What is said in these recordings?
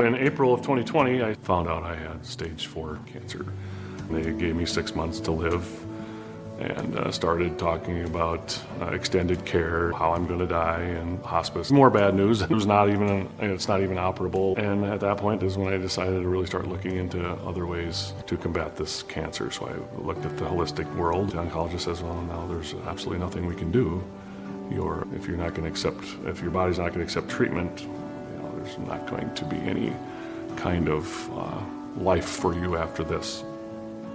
In April of 2020, I found out I had stage 4 cancer. They gave me 6 months to live and started talking about extended care, how I'm going to die, and hospice. More bad news. It's not even operable. And at that point is when I decided to really start looking into other ways to combat this cancer. So I looked at the holistic world. The oncologist says, well, now there's absolutely nothing we can do. If your body's not going to accept treatment, there's not going to be any kind of life for you after this.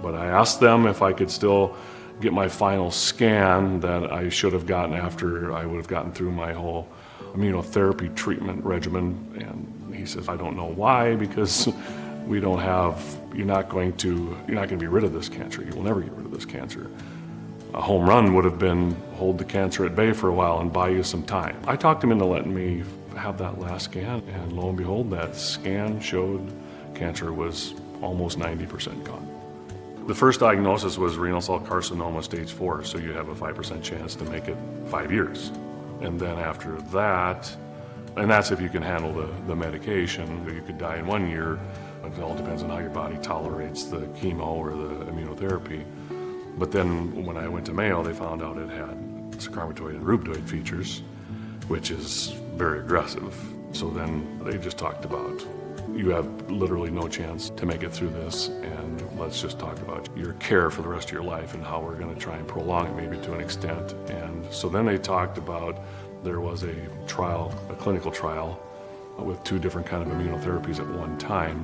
But I asked them if I could still get my final scan that I should have gotten after I would have gotten through my whole immunotherapy treatment regimen. And he says, I don't know why, because you're not going to be rid of this cancer. You will never get rid of this cancer. A home run would have been hold the cancer at bay for a while and buy you some time. I talked him into letting me have that last scan, and lo and behold, that scan showed cancer was almost 90% gone. The first diagnosis was renal cell carcinoma stage 4, so you have a 5% chance to make it 5 years. And then after that, and that's if you can handle the medication, you could die in 1 year. It all depends on how your body tolerates the chemo or the immunotherapy. But then when I went to Mayo, they found out it had saccharomatoid and rhabdoid features, which is very aggressive. So then they just talked about, you have literally no chance to make it through this, and let's just talk about your care for the rest of your life and how we're going to try and prolong it maybe to an extent. And so then they talked about, there was a clinical trial with 2 different kind of immunotherapies at one time.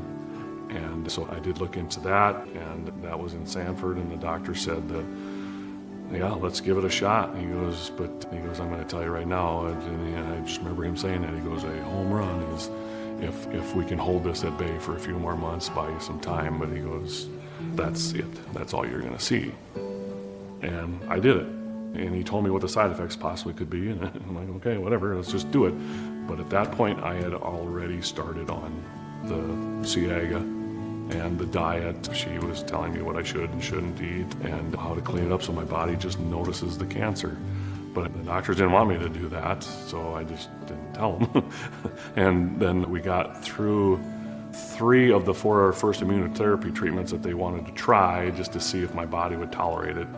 And so I did look into that, and that was in Sanford, and the doctor said that, yeah, let's give it a shot. He goes, I'm going to tell you right now, and I just remember him saying that, he goes, a home run is if we can hold this at bay for a few more months, buy you some time, but he goes, that's it. That's all you're going to see. And I did it. And he told me what the side effects possibly could be, and I'm like, okay, whatever, let's just do it. But at that point, I had already started on the Shiaqga and the diet. She was telling me what I should and shouldn't eat and how to clean it up so my body just notices the cancer. But the doctors didn't want me to do that, so I just didn't tell them. And then we got through 3 of the 4 first immunotherapy treatments that they wanted to try, just to see if my body would tolerate it,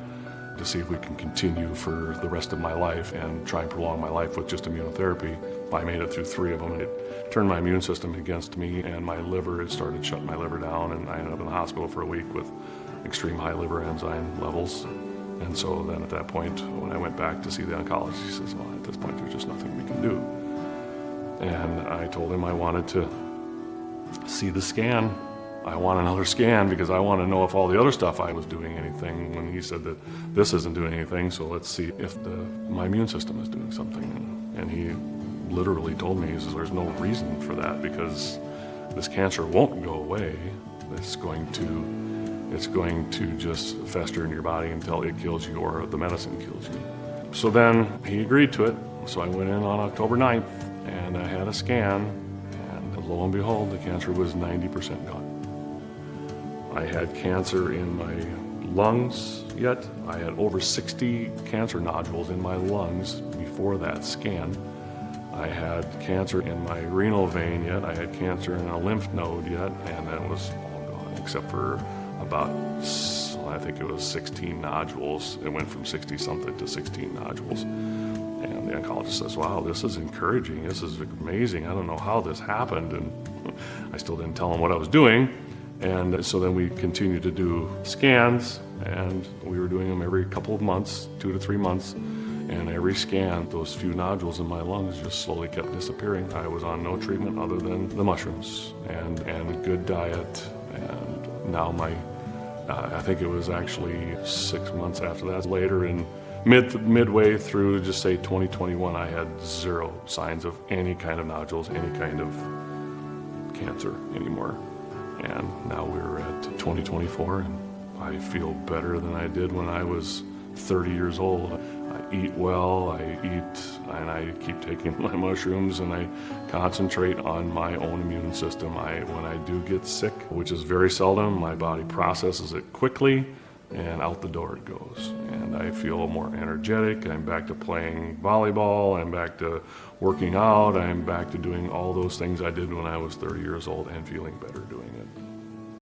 to see if we can continue for the rest of my life and try and prolong my life with just immunotherapy. I made it through 3 of them, and it turned my immune system against me, and my liver, it started shutting my liver down, and I ended up in the hospital for a week with extreme high liver enzyme levels. And so then at that point, when I went back to see the oncologist, he says, well, at this point, there's just nothing we can do. And I told him I wanted to see the scan. I want another scan because I want to know if all the other stuff I was doing anything, when he said that this isn't doing anything, so let's see if my immune system is doing something. And he literally told me, he says, there's no reason for that, because this cancer won't go away. It's going to just fester in your body until it kills you or the medicine kills you. So then he agreed to it. So I went in on October 9th and I had a scan, and lo and behold, the cancer was 90% gone. I had cancer in my lungs yet. I had over 60 cancer nodules in my lungs before that scan. I had cancer in my renal vein yet. I had cancer in a lymph node yet, and that was all gone except for about, I think it was 16 nodules. It went from 60 something to 16 nodules. And the oncologist says, wow, this is encouraging. This is amazing. I don't know how this happened. And I still didn't tell him what I was doing. And so then we continued to do scans, and we were doing them every couple of months, 2 to 3 months. And every scan, those few nodules in my lungs just slowly kept disappearing. I was on no treatment other than the mushrooms and a good diet. And now I think it was actually 6 months after that. Later in midway through, just say 2021, I had 0 signs of any kind of nodules, any kind of cancer anymore. And now we're at 2024, and I feel better than I did when I was 30 years old. I eat well, and I keep taking my mushrooms, and I concentrate on my own immune system. When I do get sick, which is very seldom, my body processes it quickly, and out the door it goes. And I feel more energetic. I'm back to playing volleyball. I'm back to working out. I'm back to doing all those things I did when I was 30 years old and feeling better doing it.